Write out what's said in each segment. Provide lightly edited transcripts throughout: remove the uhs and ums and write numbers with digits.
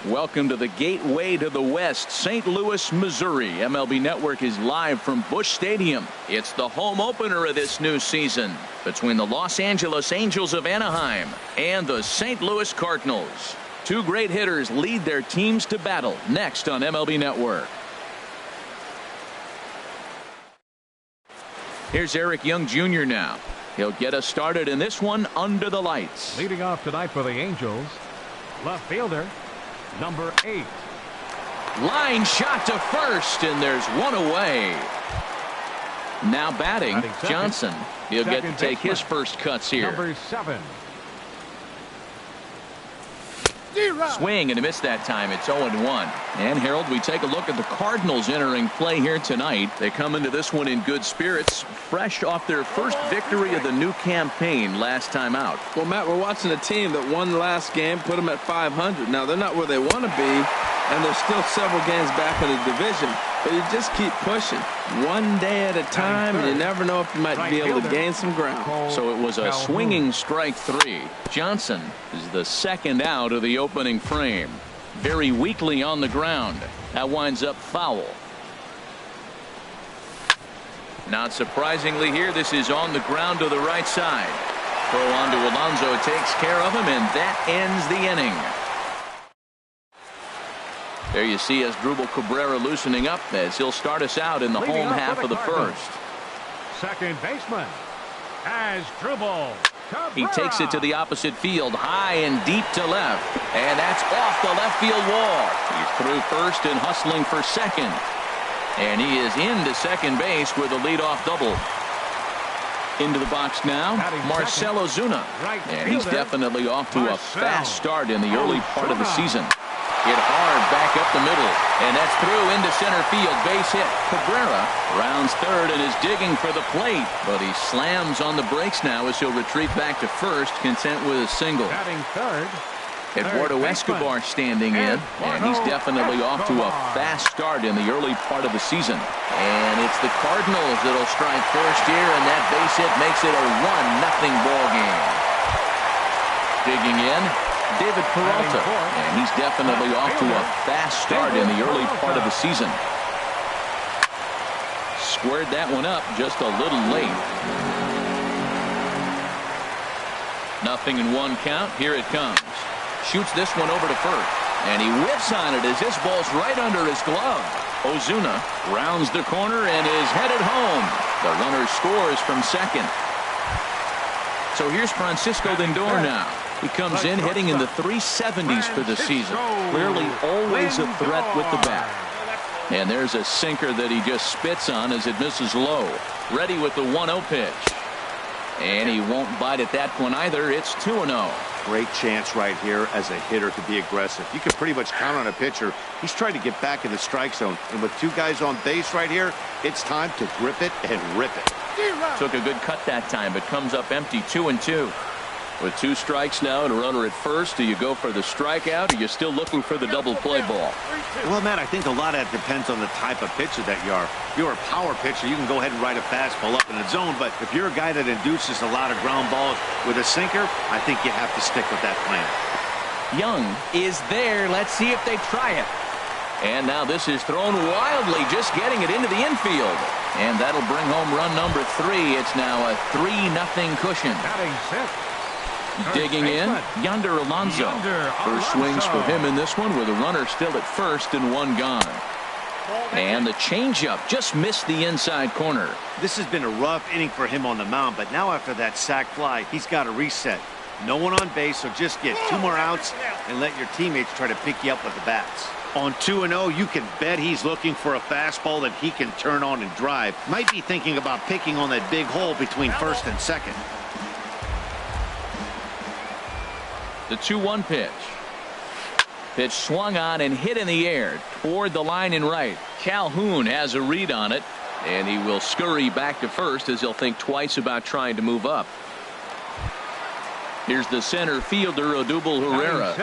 Welcome to the gateway to the West, St. Louis, Missouri. MLB Network is live from Busch Stadium. It's the home opener of this new season between the Los Angeles Angels of Anaheim and the St. Louis Cardinals. Two great hitters lead their teams to battle next on MLB Network. Here's Eric Young Jr. now. He'll get us started in this one under the lights. Leading off tonight for the Angels, left fielder, number 8. Line shot to first, and there's one away. Now batting Johnson. He'll get to take his first cuts here. Number 7. Swing and a miss that time. It's 0-1. And Harold, we take a look at the Cardinals entering play here tonight. They come into this one in good spirits, fresh off their first victory of the new campaign last time out. Well, Matt, we're watching a team that won the last game, put them at 500. Now, they're not where they want to be, and they're still several games back in the division. But you just keep pushing one day at a time, and you never know if you might be able to gain some ground. So it was a swinging strike 3. Johnson is the second out of the opening frame. Very weakly on the ground. That winds up foul. Not surprisingly here, this is on the ground to the right side. Throw on to Alonso takes care of him, and that ends the inning. There you see Asdrubal Cabrera loosening up as he'll start us out in the home half of the first. Second baseman, Asdrubal Cabrera. He takes it to the opposite field, high and deep to left, and that's off the left field wall. He's through first and hustling for second, and he is into second base with a leadoff double. Into the box now, Marcell Ozuna, and he's definitely off to a fast start in the early part of the season. Hit hard back up the middle, and that's through into center field. Base hit. Cabrera rounds third and is digging for the plate, but he slams on the brakes now as he'll retreat back to first, content with a single. Batting third, Eduardo Escobar standing in, and he's definitely off to a fast start in the early part of the season. And it's the Cardinals that'll strike first here, and that base hit makes it a 1-0 ball game. Digging in, David Peralta, and he's definitely off to a fast start in the early part of the season. Squared that one up just a little late. 0-1 count. Here it comes. Shoots this one over to first, and he whips on it as this ball's right under his glove. Ozuna rounds the corner and is headed home. The runner scores from second. So here's Francisco Lindor now. He comes in hitting in the 370s for the season. Clearly always a threat with the bat. And there's a sinker that he just spits on as it misses low. Ready with the 1-0 pitch. And he won't bite at that one either. It's 2-0. Great chance right here as a hitter to be aggressive. You can pretty much count on a pitcher. He's trying to get back in the strike zone. And with two guys on base right here, it's time to grip it and rip it. Took a good cut that time, but comes up empty. 2-2. With 2 strikes now and a runner at first, do you go for the strikeout, or are you still looking for the double play ball? Well, Matt, I think a lot of that depends on the type of pitcher that you are. If you're a power pitcher, you can go ahead and ride a fastball up in the zone, but if you're a guy that induces a lot of ground balls with a sinker, I think you have to stick with that plan. Young is there. Let's see if they try it. And now this is thrown wildly, just getting it into the infield. And that'll bring home run number 3. It's now a 3-0 cushion. Batting sixth, digging in, Yonder Alonso. First swings for him in this one with a runner still at first and 1 gone. And the changeup just missed the inside corner. This has been a rough inning for him on the mound, but now after that sac fly, he's got to reset. No one on base, so just get 2 more outs and let your teammates try to pick you up with the bats. On 2-0, you can bet he's looking for a fastball that he can turn on and drive. Might be thinking about picking on that big hole between first and second. The 2-1 pitch. Pitch swung on and hit in the air toward the line and right. Calhoun has a read on it, and he will scurry back to first as he'll think twice about trying to move up. Here's the center fielder, Odubel Herrera,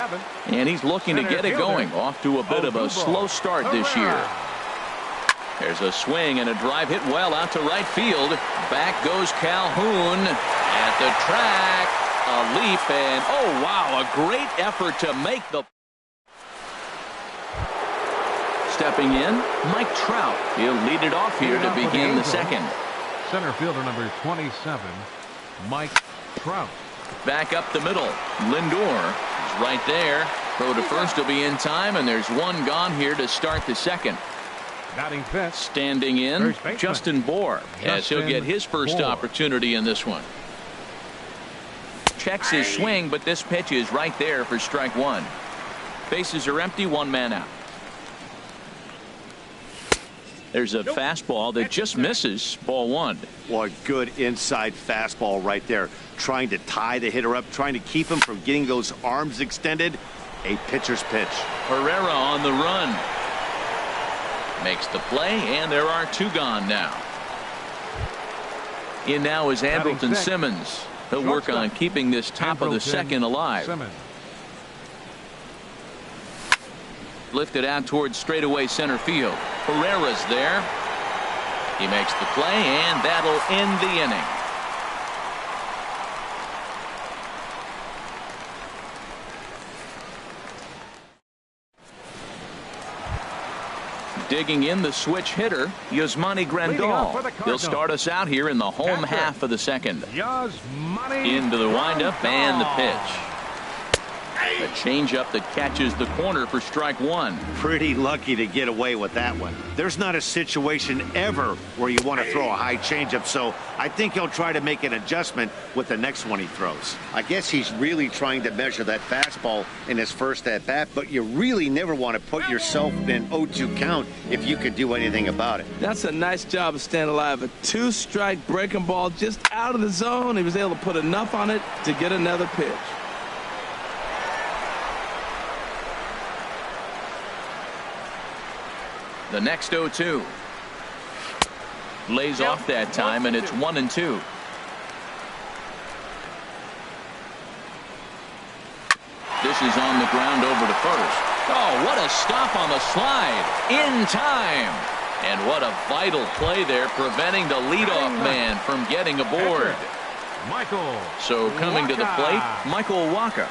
and he's looking to get it going. Off to a bit of a slow start this year. There's a swing and a drive hit well out to right field. Back goes Calhoun at the track. A leap, and oh wow, a great effort to make the stepping in, Mike Trout. He'll lead it off here to begin the second. Center fielder number 27, Mike Trout. Back up the middle. Lindor is right there. Throw to first will be in time, and there's one gone here to start the second. Batting fifth. Standing in, Justin Bour, as he'll get his first opportunity in this one. Checks his swing, but this pitch is right there for strike one. Bases are empty, one man out. There's a fastball that just misses. Ball one. Well, a good inside fastball right there. Trying to tie the hitter up, trying to keep him from getting those arms extended. A pitcher's pitch. Herrera on the run. Makes the play, and there are two gone now. In now is Andrelton Simmons. He'll work on keeping this top of the second alive. Lifted out towards straightaway center field. Herrera's there. He makes the play, and that'll end the inning. Digging in the switch hitter, Yasmani Grandal. He'll start us out here in the home half of the second. Into the windup and the pitch. A changeup that catches the corner for strike one. Pretty lucky to get away with that one. There's not a situation ever where you want to throw a high changeup, so I think he'll try to make an adjustment with the next one he throws. I guess he's really trying to measure that fastball in his first at bat, but you really never want to put yourself in an 0-2 count if you could do anything about it. That's a nice job of staying alive. A two-strike breaking ball just out of the zone. He was able to put enough on it to get another pitch. The next 0-2. Lays off that time, and it's 1-2. This is on the ground over to first. Oh, what a stop on the slide. In time. And what a vital play there, preventing the leadoff man from getting aboard. So coming to the plate, Michael Wacha.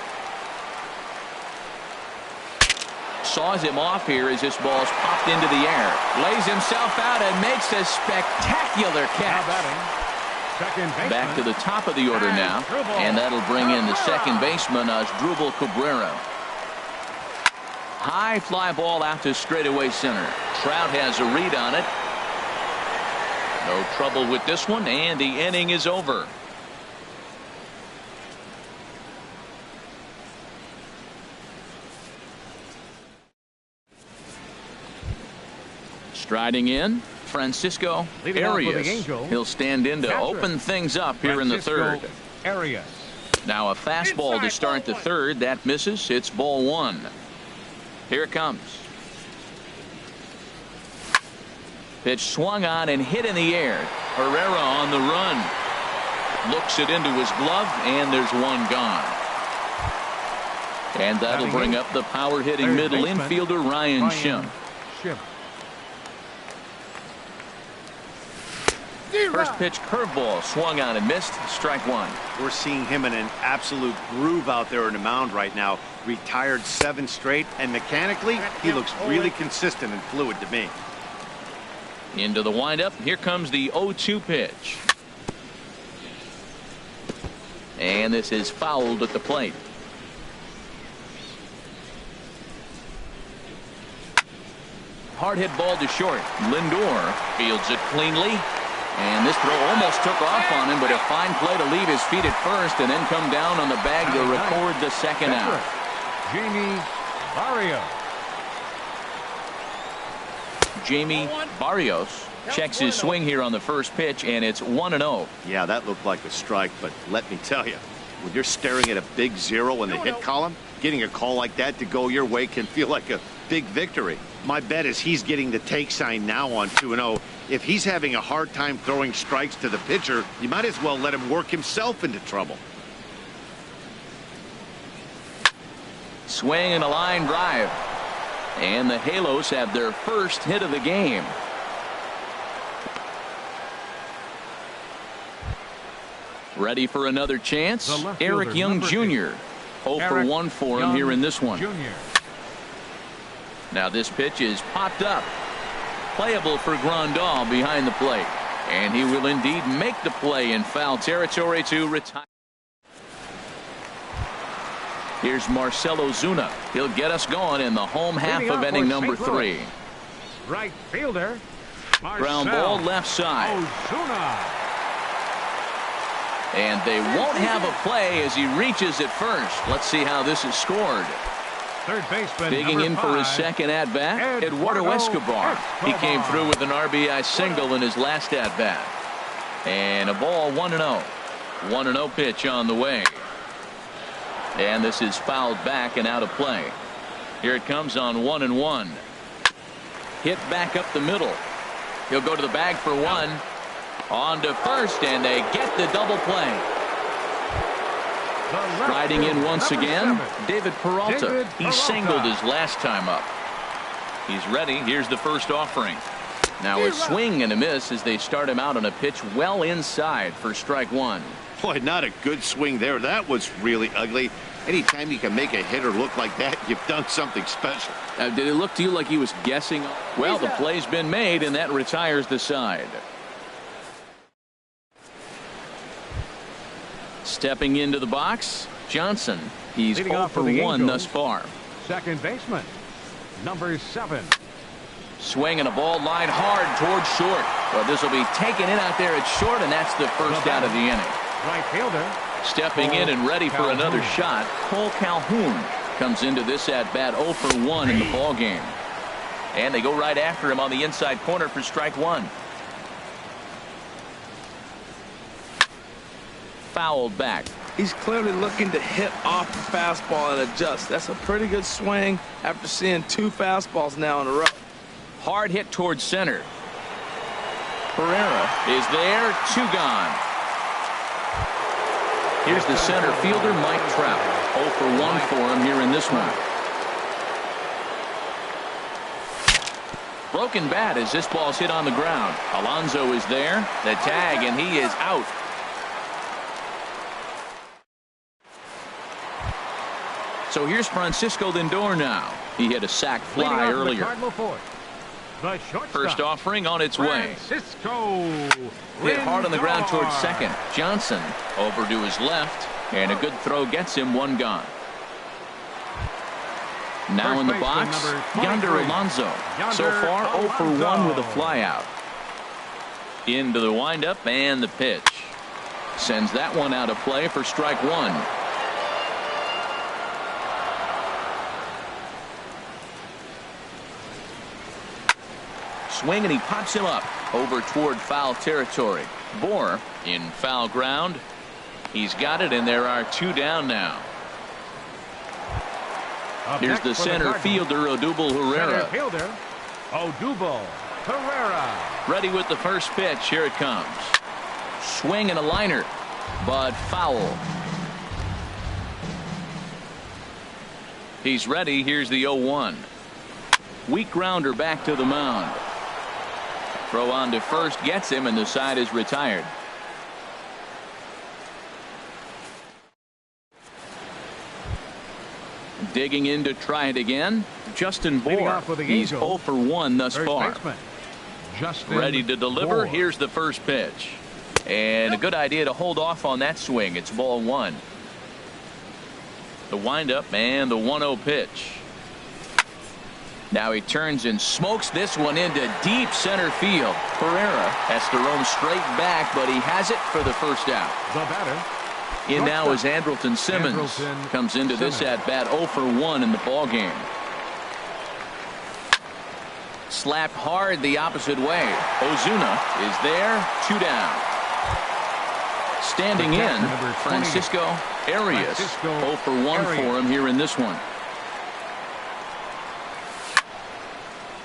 Saws him off here as this ball's popped into the air. Lays himself out and makes a spectacular catch. Back to the top of the order now. And that'll bring in the second baseman, Asdrubal Cabrera. High fly ball out to straightaway center. Trout has a read on it. No trouble with this one, and the inning is over. Striding in, Francisco Arias. He'll stand in to open things up here in the third. Now a fastball to start the third. That misses. It's ball one. Here it comes. Pitch swung on and hit in the air. Herrera on the run. Looks it into his glove, and there's one gone. And that'll bring up the power-hitting middle infielder, Ryan Schimpf. First pitch curveball swung on and missed. Strike one. We're seeing him in an absolute groove out there in the mound right now. Retired 7 straight, and mechanically he looks really consistent and fluid to me. Into the windup. Here comes the 0-2 pitch. And this is fouled at the plate. Hard hit ball to short. Lindor fields it cleanly. And this throw almost took off on him, but a fine play to leave his feet at first and then come down on the bag to record the second out. Jamie Barrios checks his swing here on the first pitch, and it's 1-0. Yeah, that looked like a strike, but let me tell you, when you're staring at a big 0 in the hit column, getting a call like that to go your way can feel like a big victory. My bet is he's getting the take sign now on 2-0. If he's having a hard time throwing strikes to the pitcher, you might as well let him work himself into trouble. Swing and a line drive. And the Halos have their first hit of the game. Ready for another chance? Eric Young Jr. 0 for 1 for him here in this one. Now this pitch is popped up. Playable for Grandal behind the plate. And he will indeed make the play in foul territory to retire. Here's Marcell Ozuna. He'll get us going in the home half of inning number 3. Right fielder. Ground ball left side. Ozuna. And they won't have a play as he reaches at first. Let's see how this is scored. Third baseman. Digging in for his 5, second at-bat, Eduardo Escobar. He came through with an RBI single in his last at-bat. And a ball 1-0. 1-0 pitch on the way. And this is fouled back and out of play. Here it comes on 1-1. Hit back up the middle. He'll go to the bag for one. On to first, and they get the double play. Riding in once again, David Peralta. He singled his last time up. He's ready. Here's the first offering. Now a swing and a miss as they start him out on a pitch well inside for strike one. Boy, not a good swing there. That was really ugly. Anytime you can make a hitter look like that, you've done something special. Did it look to you like he was guessing? Well, the play's been made, and that retires the side. Stepping into the box, Johnson. He's 0 for 1 thus far. Second baseman, number 7. Swinging a ball line hard towards short. Well, this will be taken in out there at short, and that's the first out of the inning. Right fielder. Stepping in and ready for another shot, Cole Calhoun comes into this at-bat 0 for 1 in the ball game. And they go right after him on the inside corner for strike one. Fouled back. He's clearly looking to hit off the fastball and adjust. That's a pretty good swing after seeing 2 fastballs now in a row. Hard hit towards center. Pereira is there. 2 gone. Here's the center fielder, Mike Trout. 0 for 1 for him here in this one. Broken bat as this ball's hit on the ground. Alonso is there. The tag, and he is out. So here's Francisco Lindor now. He hit a sac fly earlier. First offering on its way. Hit hard on the ground towards second. Johnson over to his left, and a good throw gets him 1 gone. Now in the box, Yonder Alonso. So far 0 for 1 with a flyout. Into the windup and the pitch. Sends that one out of play for strike one. Swing, and he pops him up over toward foul territory. Bohr in foul ground. He's got it, and there are 2 down now. Here's the center fielder, Odubel Herrera. Ready with the first pitch. Here it comes. Swing and a liner, but foul. He's ready. Here's the 0-1. Weak grounder back to the mound. Throw on to first gets him, and the side is retired. Digging in to try it again, Justin Bohr. He's 0 for 1 thus far. Ready to deliver. Here's the first pitch. And a good idea to hold off on that swing. It's ball 1. The windup and the 1-0 pitch. Now he turns and smokes this one into deep center field. Pereira has to roam straight back, but he has it for the first out. The batter. In now is Andrelton Simmons. Comes into this at-bat 0 for 1 in the ballgame. Slapped hard the opposite way. Ozuna is there. 2 down. Standing in, Francisco Arias. 0 for 1 for him here in this one.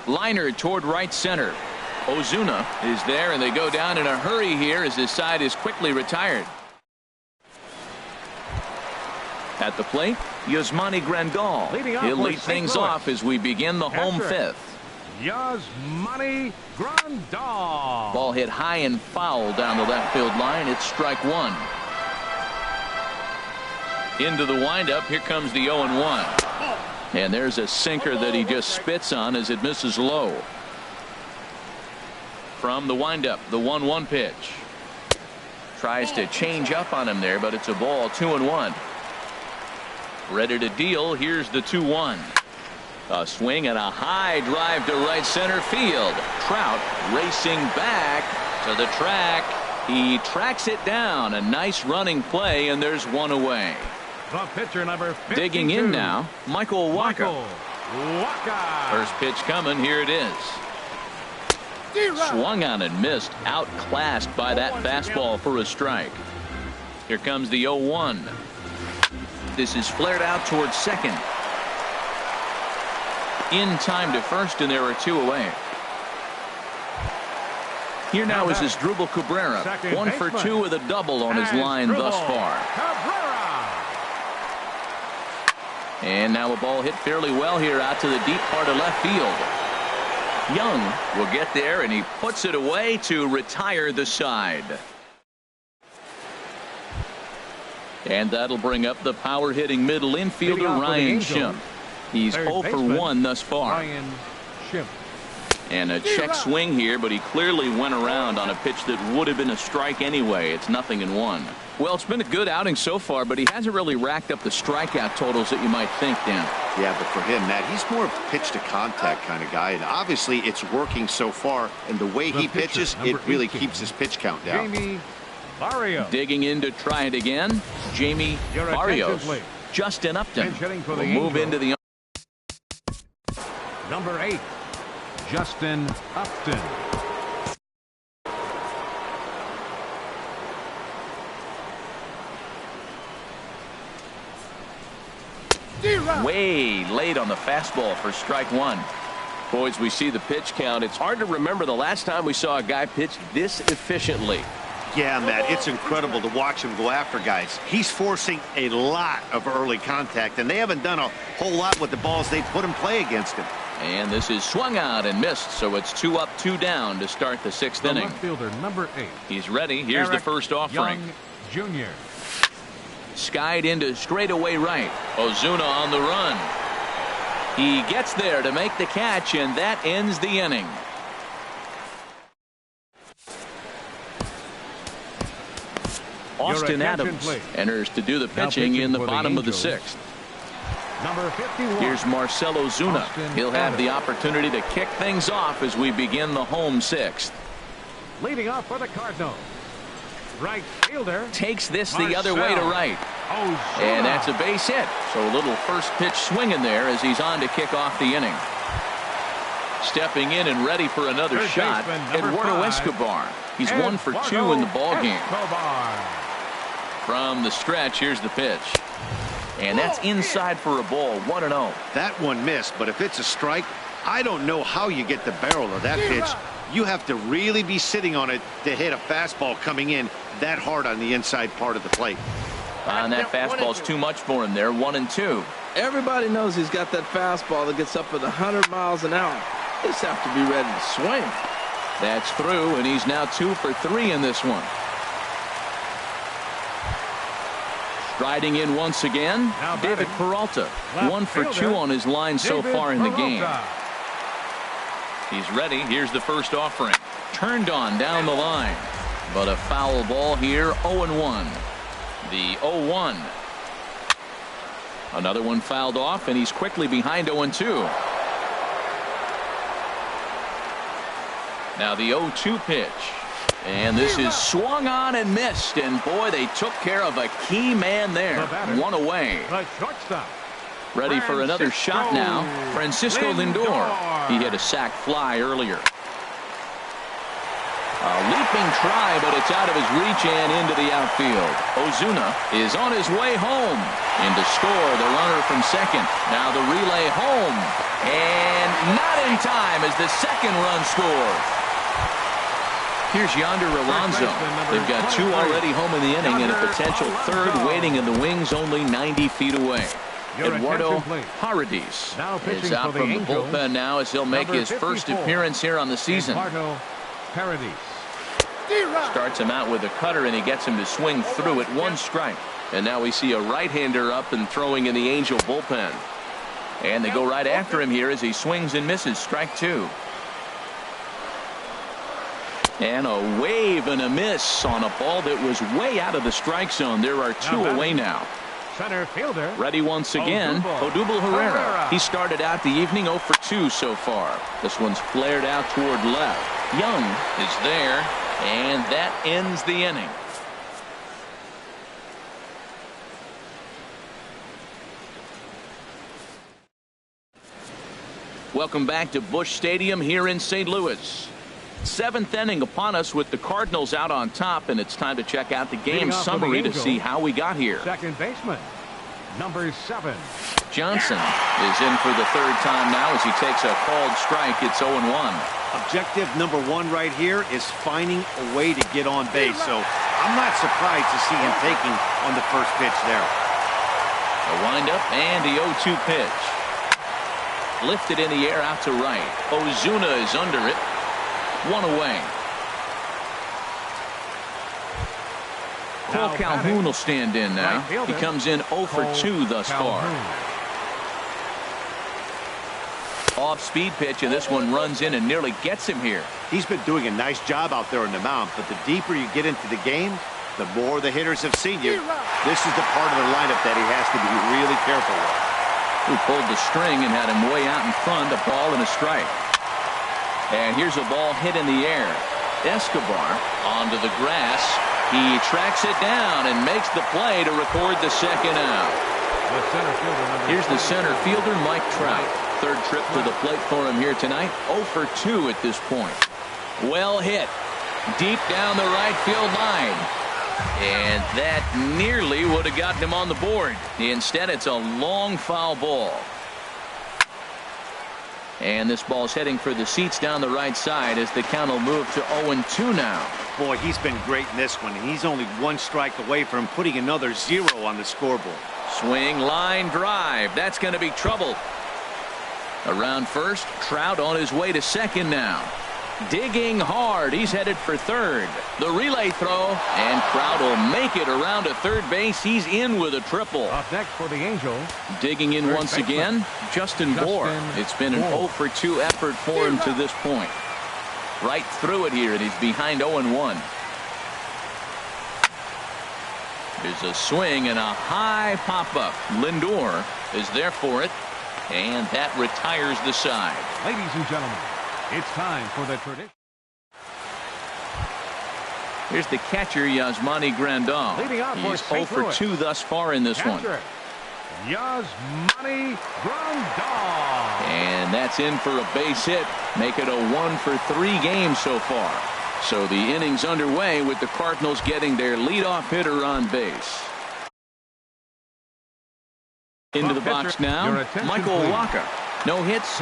Liner toward right center. Ozuna is there, and they go down in a hurry here as his side is quickly retired. At the plate, Yasmani Grandal. He'll lead things off as we begin the home 5th. Yasmani Grandal. Ball hit high and foul down the left field line. It's strike one. Into the windup. Here comes the 0-1. And there's a sinker that he just spits on as it misses low. From the windup, the 1-1 pitch. Tries to change up on him there, but it's a ball, 2-1. Ready to deal. Here's the 2-1. A swing and a high drive to right center field. Trout racing back to the track. He tracks it down. A nice running play, and there's one away. The pitcher, number 52. Digging in now, Michael Wacha. Michael Wacha. First pitch coming. Here it is. Swung on and missed. Outclassed by that fastball for a strike. Here comes the 0-1. This is flared out towards second. In time to first, and there are two away. Here now is Asdrubal Cabrera. 1 for 2 with a double on his line thus far. And now a ball hit fairly well here out to the deep part of left field. Young will get there, and he puts it away to retire the side. And that'll bring up the power-hitting middle infielder Ryan Schimpf. He's 0 for 1 thus far. Ryan Schimpf. And a check swing here, but he clearly went around on a pitch that would have been a strike anyway. It's 0-1. Well, it's been a good outing so far, but he hasn't really racked up the strikeout totals that you might think, Dan. Yeah, but for him, Matt, he's more of a pitch-to-contact kind of guy, and obviously it's working so far, and the way he pitches, it really keeps his pitch count down. Jamie Barrios. Digging in to try it again, Jamie Barrios. Justin Upton will move into the... Number 8, Justin Upton. Way late on the fastball for strike one. Boys, we see the pitch count. It's hard to remember the last time we saw a guy pitch this efficiently. Yeah, Matt, it's incredible to watch him go after guys. He's forcing a lot of early contact, and they haven't done a whole lot with the balls they put in play against him. And this is swung out and missed, so it's 2 up, 2 down to start the 6th inning. Left fielder, number 8. He's ready. Here's the first offering. Young Jr. Skied into straightaway right. Ozuna on the run. He gets there to make the catch, and that ends the inning. Austin Adams enters to do the pitching in the bottom of the 6th. Number 51. Here's Marcell Ozuna. He'll have the opportunity to kick things off as we begin the home 6th. Leading off for the Cardinals, right fielder takes this the other way to right. And that's a base hit. So a little first pitch swinging there as he's on to kick off the inning. Stepping in and ready for another shot, Eduardo Escobar. He's 1 for 2 in the ball game. From the stretch, here's the pitch. And that's inside for a ball, 1-0. That one missed, but if it's a strike, I don't know how you get the barrel of that pitch. You have to really be sitting on it to hit a fastball coming in that hard on the inside part of the plate. And that fastball's too much for him there, 1-2. Everybody knows he's got that fastball that gets up at 100 miles an hour. They just have to be ready to swing. That's through, and he's now 2 for 3 in this one. Striding in once again, David Peralta. 1 for 2 on his line so far in the game. He's ready. Here's the first offering. Turned on down the line. But a foul ball here, 0-1. The 0-1. Another one fouled off, and he's quickly behind 0-2. Now the 0-2 pitch. And this is swung on and missed. And boy, they took care of a key man there. 1 away. The shortstop. Ready for another shot now. Francisco Lindor. He hit a sac fly earlier. A leaping try, but it's out of his reach and into the outfield. Ozuna is on his way home. In to score the runner from second. Now the relay home. And not in time as the second run scores. Here's Yonder Alonso. They've got 2 already home in the inning and a potential third waiting in the wings only 90 feet away. Eduardo Paredes is out from the bullpen now as he'll make his first appearance here on the season. Starts him out with a cutter and he gets him to swing through at 1 strike. And now we see a right-hander up and throwing in the Angel bullpen. And they go right after him here as he swings and misses. Strike two. And a wave and a miss on a ball that was way out of the strike zone. There are two away now. Center fielder. Ready once again, Odubel Herrera. He started out the evening 0 for 2 so far. This one's flared out toward left. Young is there, and that ends the inning. Welcome back to Busch Stadium here in St. Louis. Seventh inning upon us with the Cardinals out on top, and it's time to check out the game summary to see how we got here. Second baseman, number 7. Johnson is in for the third time now as he takes a called strike. It's 0-1. Objective number 1 right here is finding a way to get on base. So I'm not surprised to see him taking on the first pitch there. A windup and the 0-2 pitch. Lifted in the air out to right. Ozuna is under it. 1 away. Cole Calhoun will stand in now. He comes in 0 for 2 thus far. Off-speed pitch, and this one runs in and nearly gets him here. He's been doing a nice job out there on the mound, but the deeper you get into the game, the more the hitters have seen you. This is the part of the lineup that he has to be really careful with. Who pulled the string and had him way out in front, a ball and a strike. And here's a ball hit in the air. Escobar onto the grass. He tracks it down and makes the play to record the second out. Here's the center fielder, Mike Trout. Third trip to the plate for him here tonight. 0 for 2 at this point. Well hit. Deep down the right field line. And that nearly would have gotten him on the board. Instead, it's a long foul ball. And this ball's heading for the seats down the right side as the count will move to 0-2 now. Boy, he's been great in this one. He's only 1 strike away from putting another 0 on the scoreboard. Swing, line, drive. That's going to be trouble. Around first, Trout on his way to second now. Digging hard. He's headed for third. The relay throw, and Trout will make it around to third base. He's in with a triple. Up next for the Angels. Digging in once again, Justin Bour. It's been an 0 for 2 effort for him to this point. Right through it here, and he's behind 0-1. There's a swing and a high pop-up. Lindor is there for it, and that retires the side. Ladies and gentlemen, it's time for the tradition. Here's the catcher, Yasmani Grandal. He's 0 for 2 thus far in this one. Yasmani Grandal. And that's in for a base hit. Make it a 1 for 3 game so far. So the inning's underway with the Cardinals getting their leadoff hitter on base. Into the box now, Michael Wacha. No hits.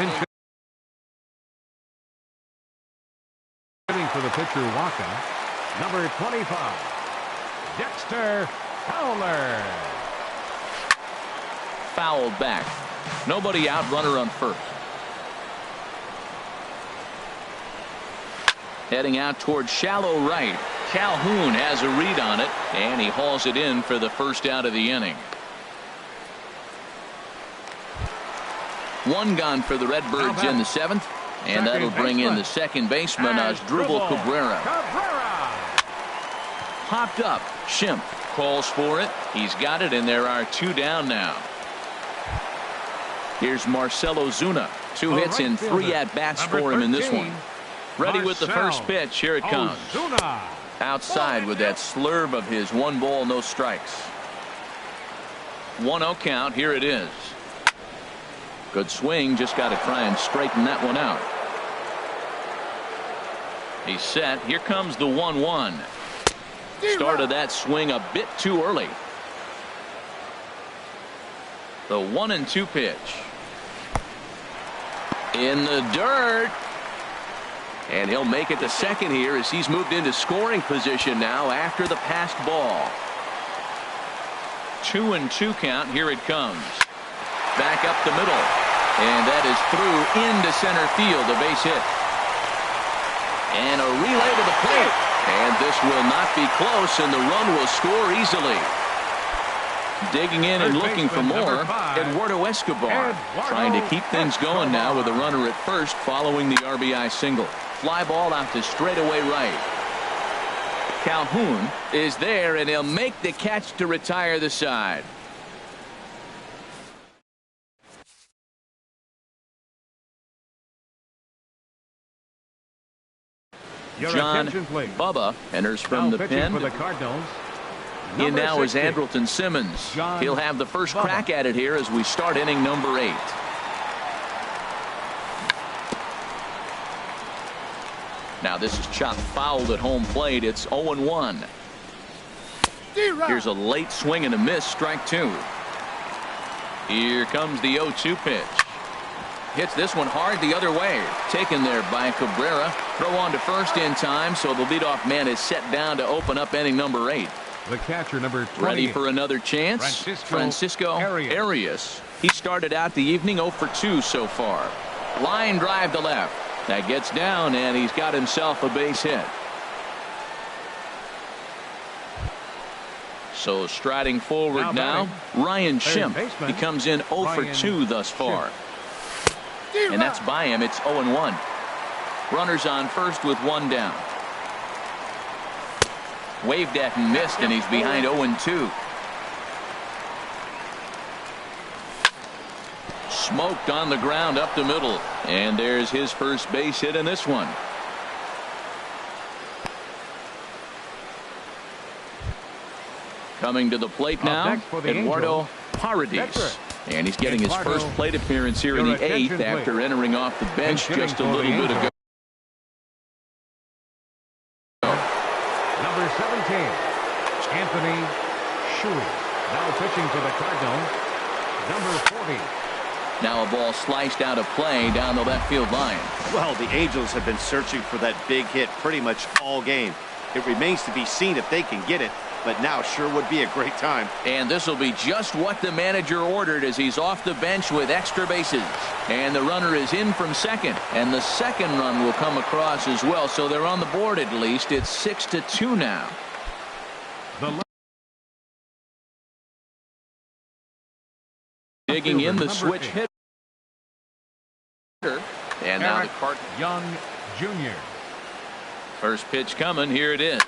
For the pitcher, Wacha. Number 25, Dexter Fowler. Fouled back. Nobody out, runner on first. Heading out towards shallow right. Calhoun has a read on it, and he hauls it in for the first out of the inning. 1 gone for the Redbirds in the 7th. And that'll bring in the second baseman, Asdrubal Cabrera. Popped up. Schimpf calls for it. He's got it, and there are 2 down now. Here's Marcell Ozuna. 2 hits in 3 at-bats for him in this one. Ready with the first pitch. Here it comes. Outside with that slurve of his. 1 ball, no strikes. 1-0 count. Here it is. Good swing. Just got to try and straighten that one out. He's set. Here comes the 1-1. Started that swing a bit too early. The 1-2 pitch. In the dirt. And he'll make it to second here as he's moved into scoring position now after the passed ball. 2-2 count. Here it comes. Back up the middle. And that is through into center field. A base hit. And a relay to the plate. And this will not be close, and the run will score easily. Digging in and looking for more, Eduardo Escobar trying to keep things going now with a runner at first following the RBI single. Fly ball out to straightaway right. Calhoun is there, and he'll make the catch to retire the side. John Bubba enters from the pen. For the Cardinals. In now is Andrelton Simmons. He'll have the first crack at it here as we start inning number 8. Now this is chopped fouled at home plate. It's 0-1. Here's a late swing and a miss, strike 2. Here comes the 0-2 pitch. Hits this one hard the other way. Taken there by Cabrera. Throw on to first in time, so the leadoff man is set down to open up inning number 8. The catcher, number 20. Ready for another chance. Francisco Arias. He started out the evening 0 for 2 so far. Line drive to left. That gets down, and he's got himself a base hit. So striding forward now, Ryan Schimpf. He comes in 0 for 2 thus far. And that's by him. It's 0-1. Runners on first with 1 down. Waved at and missed, and he's behind 0-2. Smoked on the ground up the middle. And there's his first base hit in this one. Coming to the plate now, Eduardo Paredes. And he's getting his first plate appearance here in the 8th after entering off the bench just a little bit ago. Number 17, Anthony Shui. Now pitching to the Cardinals. Number 40. Now a ball sliced out of play down the left field line. Well, the Angels have been searching for that big hit pretty much all game. It remains to be seen if they can get it, but now sure would be a great time. And this will be just what the manager ordered as he's off the bench with extra bases. And the runner is in from second, and the second run will come across as well, so they're on the board at least. It's 6-2 now. Digging in the switch hitter. And now the Cardinals. Young Jr. First pitch coming. Here it is.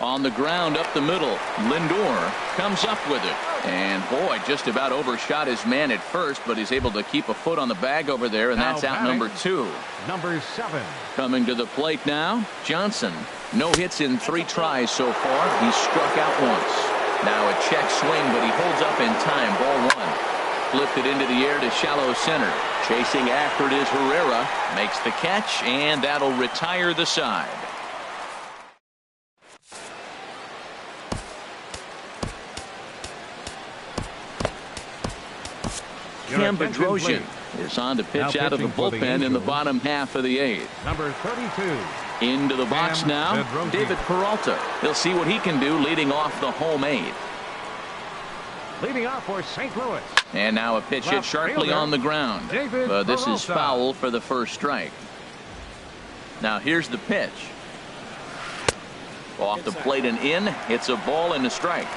On the ground up the middle. Lindor comes up with it. And boy, just about overshot his man at first, but he's able to keep a foot on the bag over there, and that's out number 2. Number 7. Coming to the plate now, Johnson. No hits in 3 tries so far. He's struck out once. Now a check swing, but he holds up in time. Ball 1. Lifted into the air to shallow center. Chasing after it is Herrera. Makes the catch, and that'll retire the side. Cam Bedrosian is on to pitch out of the bullpen in the bottom half of the 8th. Number 32. Into the box now, David Peralta. He'll see what he can do leading off the home 8th. Leading off for St. Louis. And now a pitch hit sharply on the ground. But this is foul for the first strike. Now here's the pitch. Off the plate and in. It's a ball and a strike.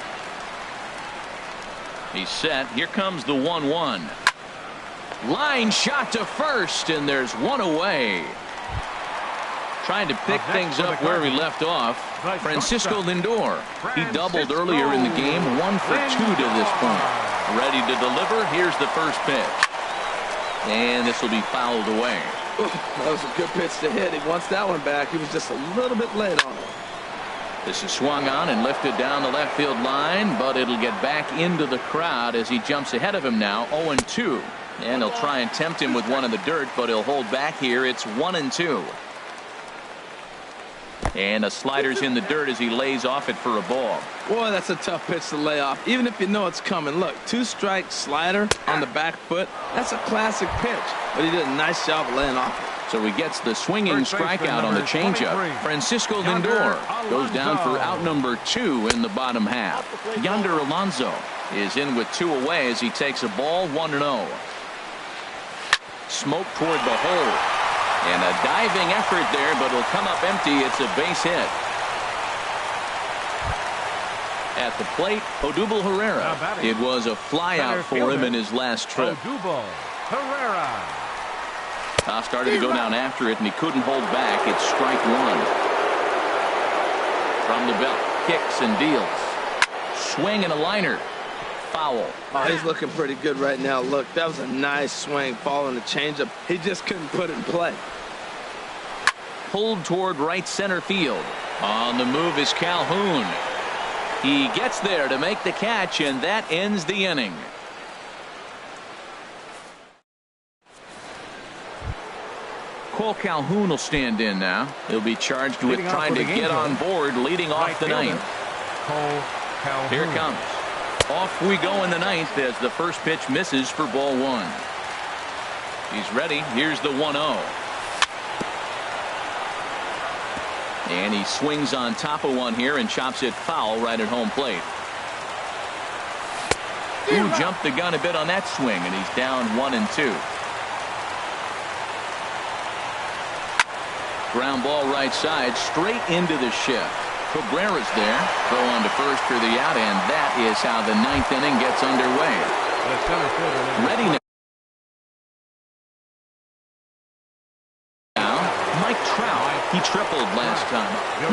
He's set. Here comes the 1-1. Line shot to first, and there's one away. Trying to pick things up where he left off. Francisco Lindor. He doubled earlier in the game. 1 for 2 to this point. Ready to deliver. Here's the first pitch. And this will be fouled away. Ooh, that was a good pitch to hit. He wants that one back. He was just a little bit late on it. This is swung on and lifted down the left field line, but it'll get back into the crowd as he jumps ahead of him now. 0-2. And he'll try and tempt him with one in the dirt, but he'll hold back here. It's 1-2. And a slider's in the dirt as he lays off it for a ball. Boy, that's a tough pitch to lay off, even if you know it's coming. Look, 2-strike slider on the back foot. That's a classic pitch, but he did a nice job of laying off it. So he gets the swinging strikeout on the changeup. Francisco Lindor goes down for out number 2 in the bottom half. Yonder Alonso is in with 2 away as he takes a ball 1-0. Smoke toward the hole. And a diving effort there, but it'll come up empty. It's a base hit. At the plate, Odubel Herrera. It was a flyout for him in his last trip. Odubel Herrera. Started to go down after it, and he couldn't hold back. It's strike one. From the belt, kicks and deals. Swing and a liner. Foul. Oh, he's looking pretty good right now. Look, that was a nice swing, following the changeup. He just couldn't put it in play. Pulled toward right center field. On the move is Calhoun. He gets there to make the catch, and that ends the inning. Cole Calhoun will stand in now. He'll be charged with trying to get on board, leading off the ninth. Cole Calhoun. Here it comes. Off we go in the ninth as the first pitch misses for ball one. He's ready. Here's the 1-0. And he swings on top of one here and chops it foul right at home plate. Ooh, jumped the gun a bit on that swing, and he's down 1-2. Ground ball right side, straight into the shift. Cabrera's there. Throw on to first for the out, and that is how the ninth inning gets underway. The center fielder Ready now. Mike Trout. He tripled last time.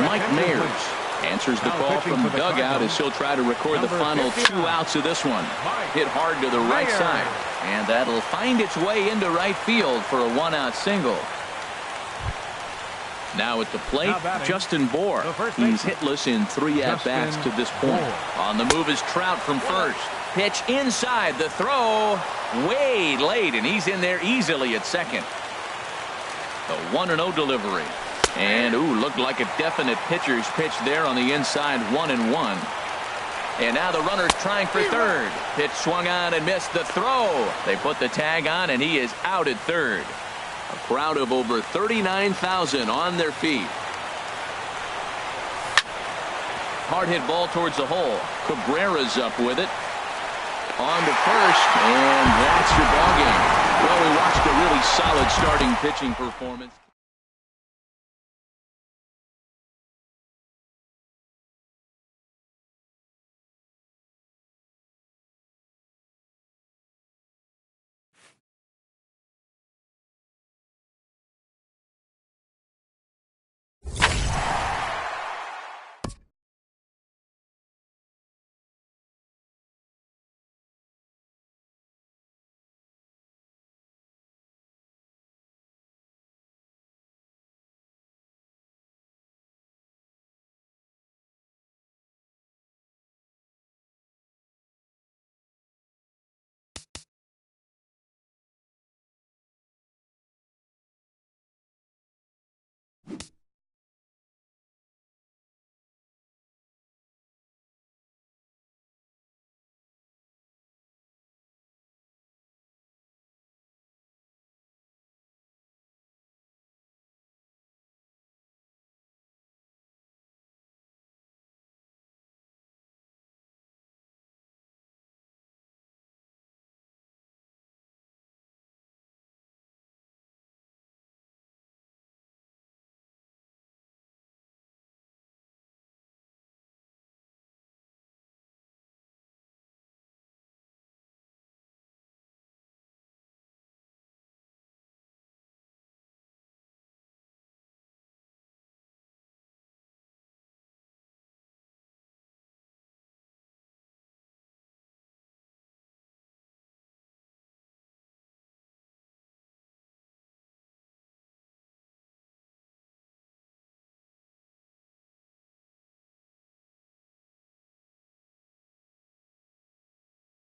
Mike Mayers answers the call from the dugout as he'll try to record the final 2 outs of this one. Hit hard to the right side, and that'll find its way into right field for a 1-out single. Now at the plate, Justin Bour. He's hitless in 3 at-bats to this point. On the move is Trout from first. Pitch inside. The throw way late, and he's in there easily at second. The 1-0 delivery. And, ooh, looked like a definite pitcher's pitch there on the inside, 1-1. And now the runner's trying for third. Pitch swung on and missed the throw. They put the tag on, and he is out at third. A crowd of over 39,000 on their feet. Hard hit ball towards the hole. Cabrera's up with it. On to first, and that's your ball game. Well, we watched a really solid starting pitching performance.